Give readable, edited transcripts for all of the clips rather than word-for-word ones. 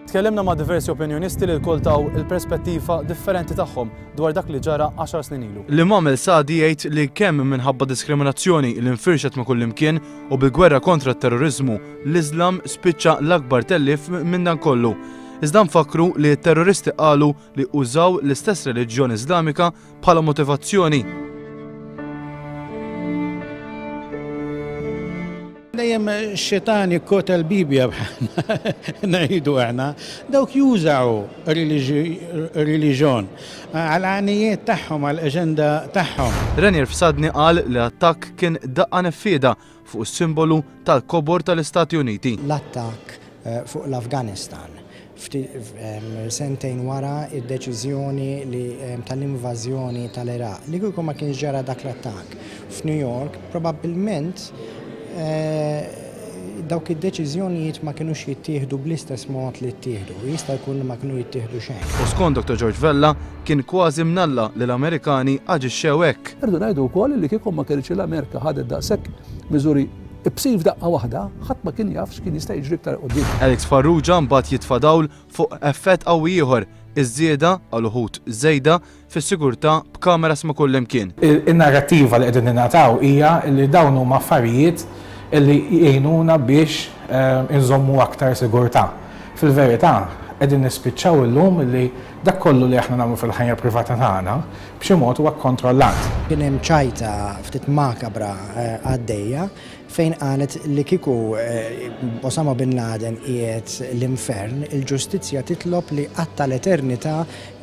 Tkellimna ma' diversi opinjonisti li l-kol taw il-perspettiva differenti tagħhom dwar dak li ġara 10 snin ilu. L-imam il-Sadi jgħid li kemm minħabba diskriminazzjoni li nfirxet ma' kullimkien u bil-gwerra kontra t-terrorizmu l-Iżlam spiċċa l-akbar tellif minn dan kollu. Iżda nfakru li t-terroristi qalu li użaw l-istess reliġjoni Iżlamika bħala motivazzjoni. Dejjem x-xetan jikkota l-Bibja ngħidu aħna, dawk jużaw reliġjon għal-għanijiet tagħhom, għall-aġenda tagħhom. Renier Fsadni qal li l-attakk kien daqqa neffieda fuq is-simbolu tal-kobor tal-Istati Uniti. L-attakk fuq l-Afganistan sentejn wara id-deċiżjoni li tal-invażjoni tal-Iraq li kieku ma kienx ġara dak l-attakk f'New York, probabbilment dawk id-deċiżjonijiet ma kinux jittieħdu bl-istess mod li ttieħdu, jista' jkun ma kienu jittieħdu xejn. U skont Dr. George Vella kien kważi mnalla li l-Amerikani aġixxew hekk. Irdu ngħidu wkoll li kieku ma kienx l-Amerika ħadet daqshekk miżuri b'sif daqqa waħda, ħadd ma kien jaf x'kien jista' jiġri iktar qudiem. Alex Farrugia mbagħad jitfa' dawl fuq effett qawwi ieħor iż-żieda għal uħud żejda fis-sigurtà b'kameras ma' kullimkien. In-narrattiva li qegħdin ningħataw hija li dawn huma affarijiet illi jgħinuna biex inżommu aktar sigurtà. Fil-verità, qegħdin nispiċċaw illum li dak kollu li aħna nagħmlu fil-ħajja privata tagħna b'xi mod huwa kkontrollat. Kien hemm ċajta ftit makabra għaddejja fejn qalet li kieku Osama bin Laden qiegħed l-infern, il-ġustizzja titlob li qatt tal-eternità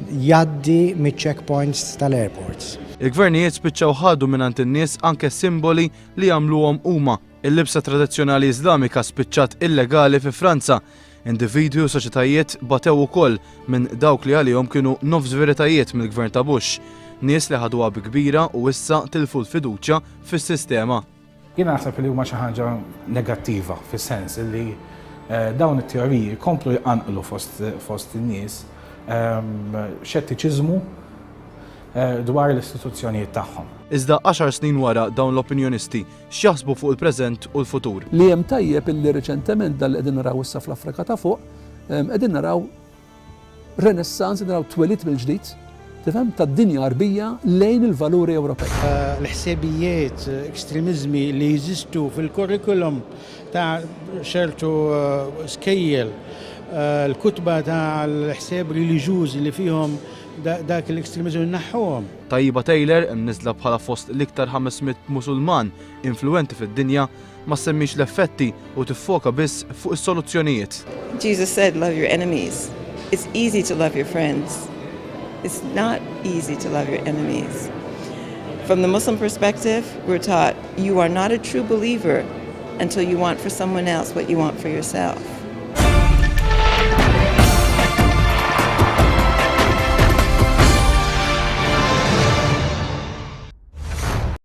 jgħaddi miċ-checkpoints tal-airports. Il-gvernijiet spiċċaw ħadu mingħand in-nies anke simboli li jagħmluhom huma. Il-libsa tradizzjonali Iżlamika spiċċat illegali fi Franza. Individwi u soċjetajiet batew ukoll minn dawk li għalihom kienu nofs veritajiet mill-gvern ta' Bush. Nies li ħaduha bi kbira u issa tilfu l-fiduċja fis-sistema. Jien naħseb li huma xi ħaġa negattiva fis-sens li dawn it-teoriji jkomplu jqanqlu fost in-nies xettiċiżmu dwar l-istituzzjonijiet tagħhom. Iżda 10 snin wara dawn l-opinjonisti x'jaħsbu fuq il-preżent u l-futur. Li hemm tajjeb illi riċentement dal qegħdin naraw issa fl-Afrika ta' fuq, qegħdin naraw renessans, naraw twelid mill-ġdid, tifhem tad-dinja qarbija lejn il-valuri Ewropej. L-ħsebijiet ekstremiżmi li jeżistu fil-kurrikulum ta' ċertu skejjel, l-kutba ta' l-ħseb reliġjużi li fihom dak l-ekstremizmu naħħuhom. Tajba Taylor imniżla bħala fost l-iktar 500 Musulman influenti fid-dinja ma semmix l-effetti u tiffoka biss fuq is-soluzzjonijiet. Jesus said, "Love your enemies." It's easy to love your friends. It's not easy to love your enemies. From the Muslim perspective, we're taught you are not a true believer until you want for someone else what you want for yourself.